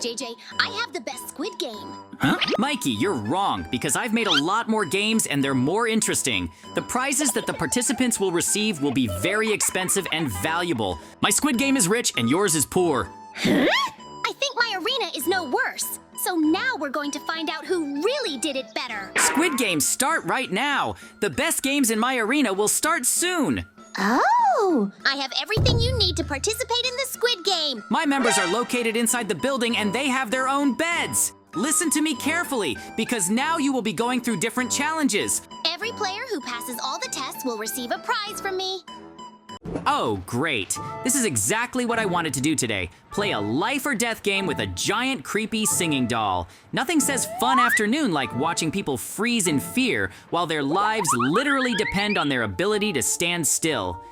JJ. I have the best Squid Game. Huh? Mikey, you're wrong, because I've made a lot more games and they're more interesting. The prizes that the participants will receive will be very expensive and valuable. My Squid Game is rich and yours is poor. Huh? I think my arena is no worse. So now we're going to find out who really did it better. Squid Games start right now. The best games in my arena will start soon. Oh! I have everything you need to participate in the Squid Game. My members are located inside the building and they have their own beds. Listen to me carefully, because now you will be going through different challenges. Every player who passes all the tests will receive a prize from me. Oh, great. This is exactly what I wanted to do today. Play a life or death game with a giant, creepy singing doll. Nothing says fun afternoon like watching people freeze in fear while their lives literally depend on their ability to stand still.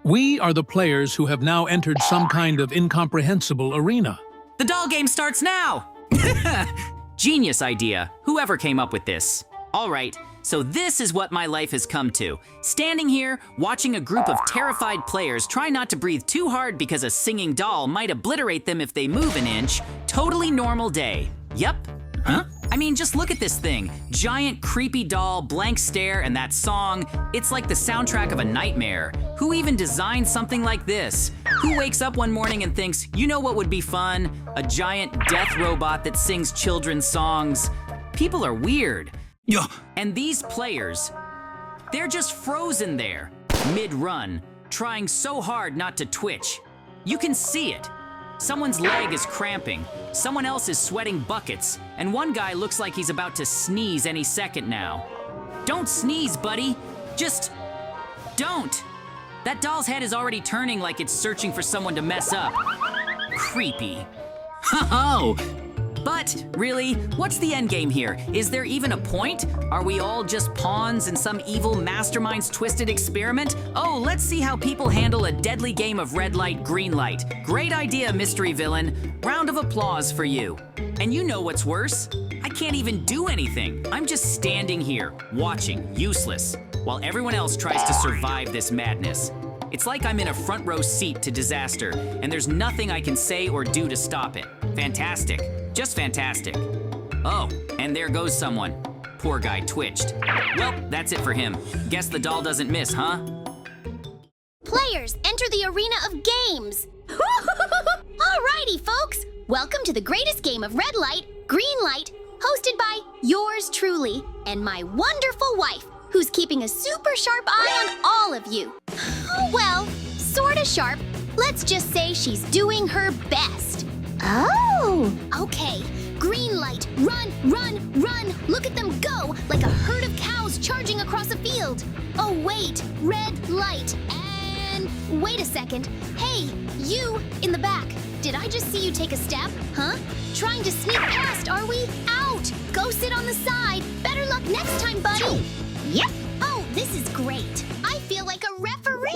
We are the players who have now entered some kind of incomprehensible arena. The doll game starts now! Genius idea. Whoever came up with this. All right. So this is what my life has come to. Standing here, watching a group of terrified players try not to breathe too hard because a singing doll might obliterate them if they move an inch. Totally normal day. Yup. Huh? I mean, just look at this thing. Giant, creepy doll, blank stare, and that song. It's like the soundtrack of a nightmare. Who even designed something like this? Who wakes up one morning and thinks, you know what would be fun? A giant death robot that sings children's songs. People are weird. Yeah. And these players, they're just frozen there, mid-run, trying so hard not to twitch. You can see it. Someone's leg is cramping, someone else is sweating buckets, and one guy looks like he's about to sneeze any second now. Don't sneeze, buddy. Just don't. That doll's head is already turning like it's searching for someone to mess up. Creepy. Ho-ho! But, really, what's the end game here? Is there even a point? Are we all just pawns in some evil mastermind's twisted experiment? Oh, let's see how people handle a deadly game of red light, green light. Great idea, mystery villain. Round of applause for you. And you know what's worse? I can't even do anything. I'm just standing here, watching, useless, while everyone else tries to survive this madness. It's like I'm in a front row seat to disaster, and there's nothing I can say or do to stop it. Fantastic. Just fantastic. Oh, and there goes someone. Poor guy twitched. Well, that's it for him. Guess the doll doesn't miss, huh? Players, enter the arena of games. Alrighty, folks. Welcome to the greatest game of red light, green light, hosted by yours truly and my wonderful wife, who's keeping a super sharp eye on all of you. Well, sorta sharp. Let's just say she's doing her best. Oh! Okay, green light, run, run, run! Look at them go, like a herd of cows charging across a field. Oh wait, red light, and wait a second. Hey, you in the back, did I just see you take a step? Huh? Trying to sneak past, are we? Out! Go sit on the side. Better luck next time, buddy. Yep. Oh, this is great. I feel like a referee.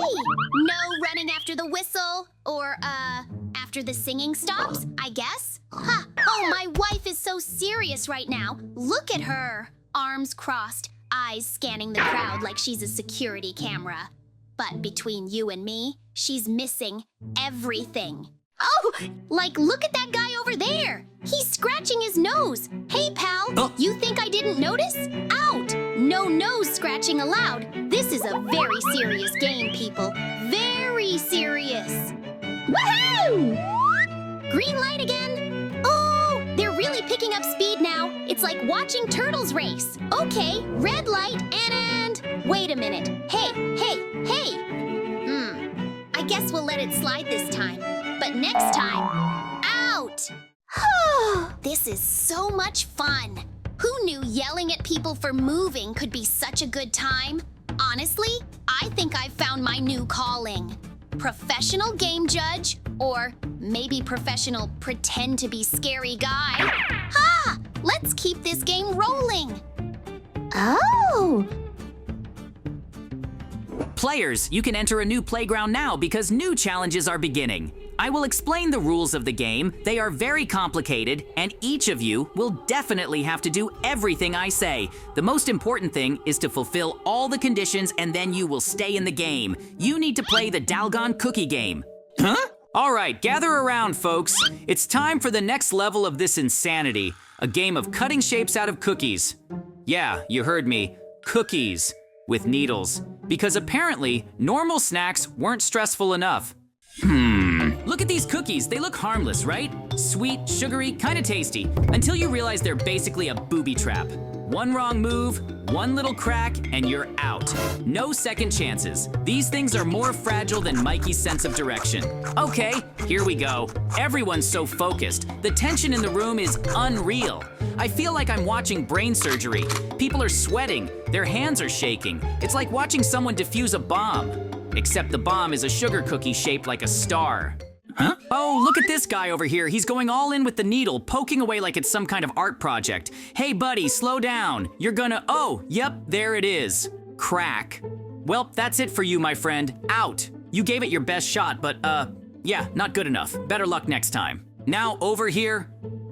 No running after the whistle, or, after the singing stops, I guess? Huh. Oh, my wife is so serious right now. Look at her. Arms crossed, eyes scanning the crowd like she's a security camera. But between you and me, she's missing everything. Oh, like look at that guy over there. He's scratching his nose. Hey, pal, You think I didn't notice? Out! No nose scratching allowed. This is a very serious game, people. Very serious. Woohoo! Green light again. Oh, they're really picking up speed now. It's like watching turtles race. Okay, red light and wait a minute. Hey. I guess we'll let it slide this time. But next time, out! This is so much fun. Who knew yelling at people for moving could be such a good time? Honestly, I think I've found my new calling. Professional game judge, or maybe professional pretend to be scary guy. Ha! Let's keep this game rolling. Oh! Players, you can enter a new playground now because new challenges are beginning. I will explain the rules of the game. They are very complicated, and each of you will definitely have to do everything I say. The most important thing is to fulfill all the conditions, and then you will stay in the game. You need to play the Dalgon Cookie game. Huh? All right, gather around, folks. It's time for the next level of this insanity, a game of cutting shapes out of cookies. Yeah, you heard me, cookies with needles. Because apparently, normal snacks weren't stressful enough. Look at these cookies, they look harmless, right? Sweet, sugary, kinda tasty, until you realize they're basically a booby trap. One wrong move, one little crack, and you're out. No second chances. These things are more fragile than Mikey's sense of direction. Okay, here we go. Everyone's so focused. The tension in the room is unreal. I feel like I'm watching brain surgery. People are sweating, their hands are shaking. It's like watching someone defuse a bomb. Except the bomb is a sugar cookie shaped like a star. Huh? Oh, look at this guy over here. He's going all in with the needle, poking away like it's some kind of art project. Hey, buddy, slow down. You're gonna, oh, yep, there it is. Crack. Well, that's it for you, my friend. Out. You gave it your best shot, but, yeah, not good enough. Better luck next time. Now, over here.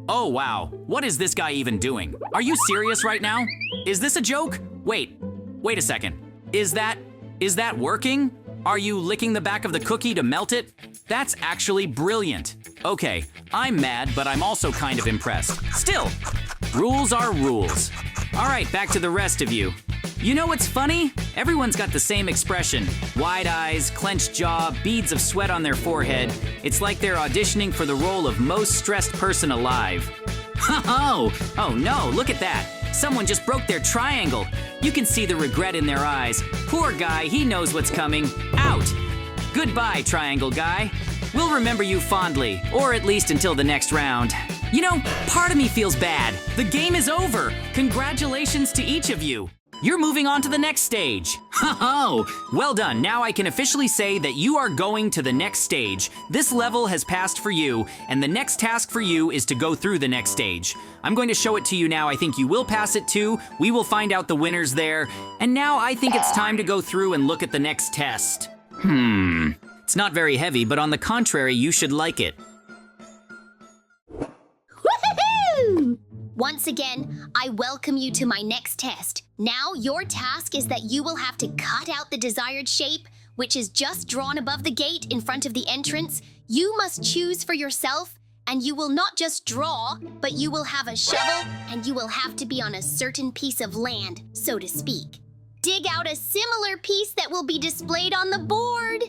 Oh, wow. What is this guy even doing? Are you serious right now? Is this a joke? Wait a second. Is that working? Are you licking the back of the cookie to melt it? That's actually brilliant. Okay, I'm mad, but I'm also kind of impressed. Still, rules are rules. All right, back to the rest of you. You know what's funny? Everyone's got the same expression. Wide eyes, clenched jaw, beads of sweat on their forehead. It's like they're auditioning for the role of most stressed person alive. Oh no, look at that. Someone just broke their triangle. You can see the regret in their eyes. Poor guy, he knows what's coming. Out. Goodbye, triangle guy. We'll remember you fondly, or at least until the next round. You know, part of me feels bad. The game is over. Congratulations to each of you. You're moving on to the next stage. Well done. Now I can officially say that you are going to the next stage. This level has passed for you, and the next task for you is to go through the next stage. I'm going to show it to you now. I think you will pass it too. We will find out the winners there. And now I think it's time to go through and look at the next test. It's not very heavy, but on the contrary, you should like it. Woohoo! Once again, I welcome you to my next test. Now, your task is that you will have to cut out the desired shape, which is just drawn above the gate in front of the entrance. You must choose for yourself, and you will not just draw, but you will have a shovel, and you will have to be on a certain piece of land, so to speak. Dig out a similar piece that will be displayed on the board.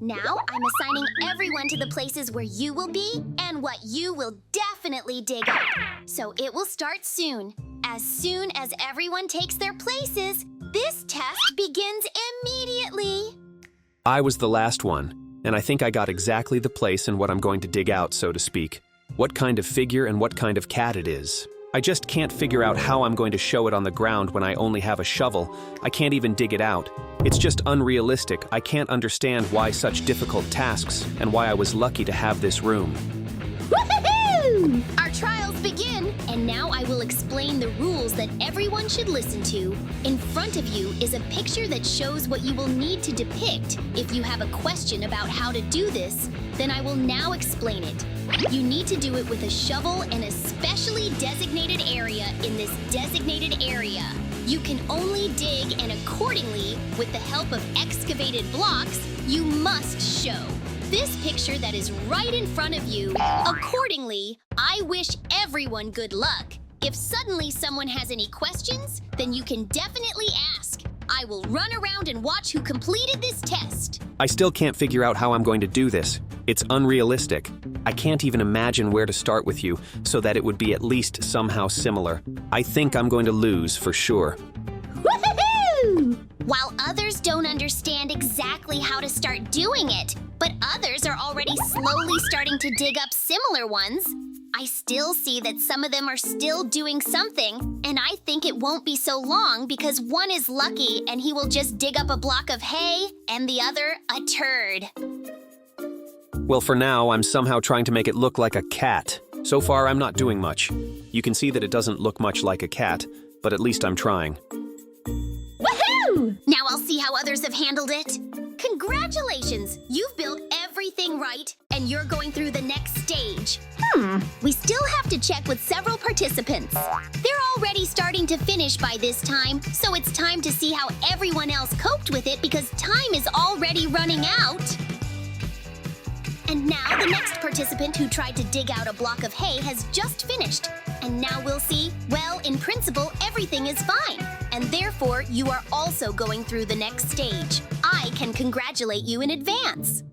Now, I'm assigning everyone to the places where you will be and what you will definitely dig up. So it will start soon. As soon as everyone takes their places, this test begins immediately. I was the last one, and I think I got exactly the place and what I'm going to dig out, so to speak. What kind of figure and what kind of cat it is. I just can't figure out how I'm going to show it on the ground when I only have a shovel. I can't even dig it out. It's just unrealistic. I can't understand why such difficult tasks and why I was lucky to have this room. Woohoo! Our trials begin, and now I will explain the rules that everyone should listen to. In front of you is a picture that shows what you will need to depict. If you have a question about how to do this, then I will now explain it. You need to do it with a shovel in a specially designated area in this designated area. You can only dig, and accordingly, with the help of excavated blocks, you must show. This picture that is right in front of you. Accordingly, I wish everyone good luck. If suddenly someone has any questions, then you can definitely ask. I will run around and watch who completed this test. I still can't figure out how I'm going to do this. It's unrealistic. I can't even imagine where to start with you so that it would be at least somehow similar. I think I'm going to lose for sure. Woohoo! While others don't understand exactly how to start doing it, but others are already slowly starting to dig up similar ones, I still see that some of them are still doing something, and I think it won't be so long because one is lucky and he will just dig up a block of hay and the other a turd. Well, for now, I'm somehow trying to make it look like a cat. So far, I'm not doing much. You can see that it doesn't look much like a cat, but at least I'm trying. Woohoo! Now I'll see how others have handled it. Congratulations! You've built everything right, and you're going through the next stage. We still have to check with several participants. They're already starting to finish by this time, so it's time to see how everyone else coped with it because time is already running out. And now the next participant who tried to dig out a block of hay has just finished. And now we'll see, well, in principle, everything is fine. And therefore, you are also going through the next stage. I can congratulate you in advance.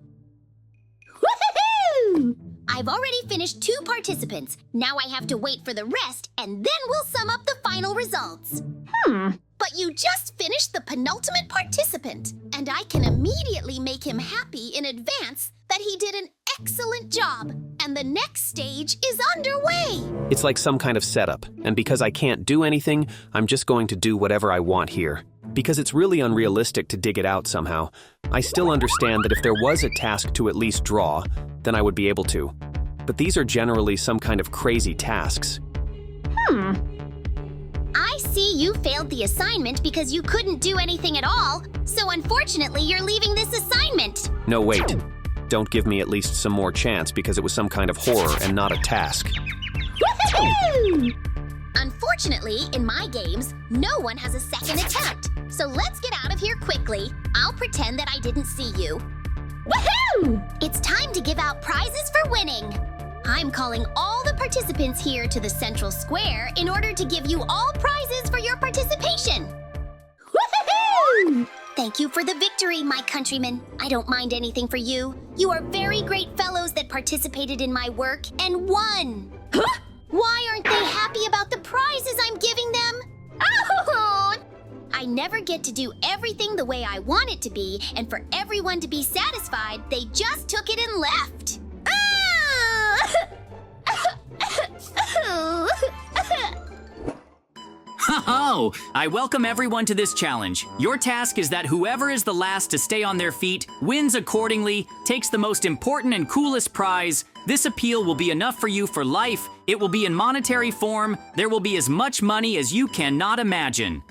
Woohoo! I've already finished 2 participants. Now I have to wait for the rest, and then we'll sum up the final results. But you just finished the penultimate participant, and I can immediately make him happy in advance that he did an excellent job, and the next stage is underway. It's like some kind of setup, and because I can't do anything, I'm just going to do whatever I want here. Because it's really unrealistic to dig it out somehow. I still understand that if there was a task to at least draw, then I would be able to. But these are generally some kind of crazy tasks. I see you failed the assignment because you couldn't do anything at all, so unfortunately you're leaving this assignment. No, wait. Don't give me at least some more chance because it was some kind of horror and not a task. Woohoo! Unfortunately, in my games, no one has a second attempt. So let's get out of here quickly. I'll pretend that I didn't see you. Woohoo! It's time to give out prizes for winning. I'm calling all the participants here to the central square in order to give you all prizes for your participation. Woohoo! Thank you for the victory, my countrymen. I don't mind anything for you. You are very great fellows that participated in my work and won. Huh? Why aren't they happy about the prizes I'm giving them? Oh! I never get to do everything the way I want it to be, and for everyone to be satisfied, they just took it and left. Ho-ho! I welcome everyone to this challenge. Your task is that whoever is the last to stay on their feet wins accordingly, takes the most important and coolest prize. This appeal will be enough for you for life. It will be in monetary form. There will be as much money as you cannot imagine.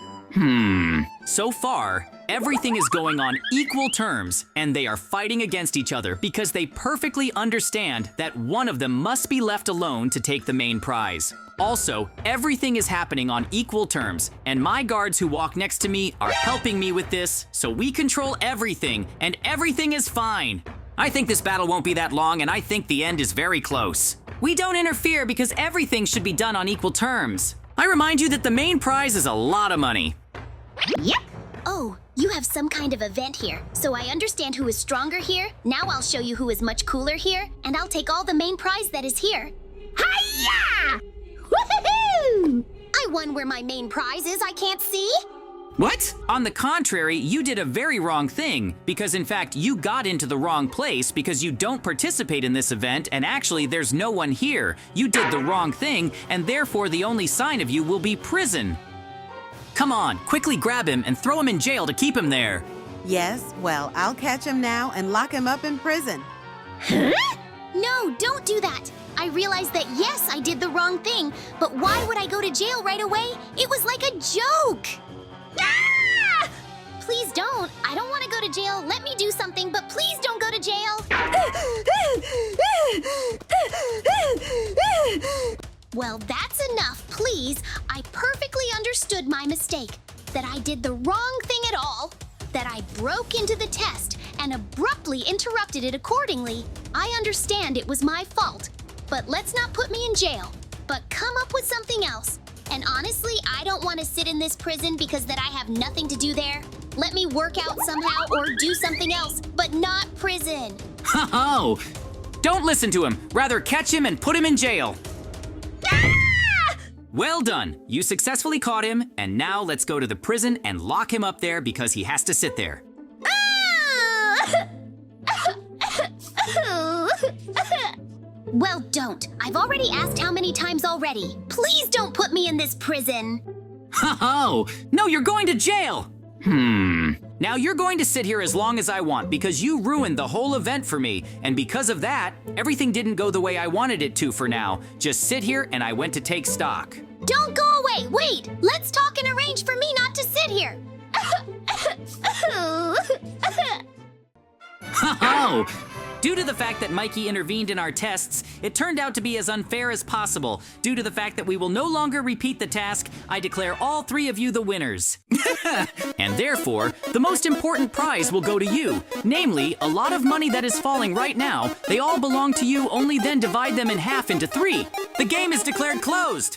So far, everything is going on equal terms, and they are fighting against each other because they perfectly understand that one of them must be left alone to take the main prize. Also, everything is happening on equal terms, and my guards who walk next to me are helping me with this, so we control everything, and everything is fine. I think this battle won't be that long, and I think the end is very close. We don't interfere because everything should be done on equal terms. I remind you that the main prize is a lot of money. Yep. Oh, you have some kind of event here, so I understand who is stronger here. Now I'll show you who is much cooler here, and I'll take all the main prize that is here. Hi-ya! Woohoo! I won where my main prize is, I can't see. What? On the contrary, you did a very wrong thing, because in fact you got into the wrong place because you don't participate in this event and actually there's no one here. You did the wrong thing and therefore the only sign of you will be prison. Come on, quickly grab him and throw him in jail to keep him there. Yes, well, I'll catch him now and lock him up in prison. Huh? No, don't do that. I realized that yes, I did the wrong thing, but why would I go to jail right away? It was like a joke. Ah! Please don't. I don't want to go to jail. Let me do something, but please don't go to jail. Well, that's enough, please. I perfectly understood my mistake, that I did the wrong thing at all, that I broke into the test and abruptly interrupted it accordingly. I understand it was my fault, but let's not put me in jail, but come up with something else. And honestly, I don't want to sit in this prison because that I have nothing to do there. Let me work out somehow or do something else, but not prison. Ho-ho! Don't listen to him. Rather catch him and put him in jail. Ah! Well done. You successfully caught him, and now let's go to the prison and lock him up there because he has to sit there. Ah! Well, don't. I've already asked how many times already. Please don't put me in this prison. Ho-ho! No, you're going to jail! Now you're going to sit here as long as I want because you ruined the whole event for me, and because of that, everything didn't go the way I wanted it to for now. Just sit here and I went to take stock. Don't go away! Wait! Let's talk and arrange for me not to sit here! Ho-ho! Due to the fact that Mikey intervened in our tests, it turned out to be as unfair as possible. Due to the fact that we will no longer repeat the task, I declare all 3 of you the winners. And therefore, the most important prize will go to you. Namely, a lot of money that is falling right now. They all belong to you, only then divide them in half into 3. The game is declared closed.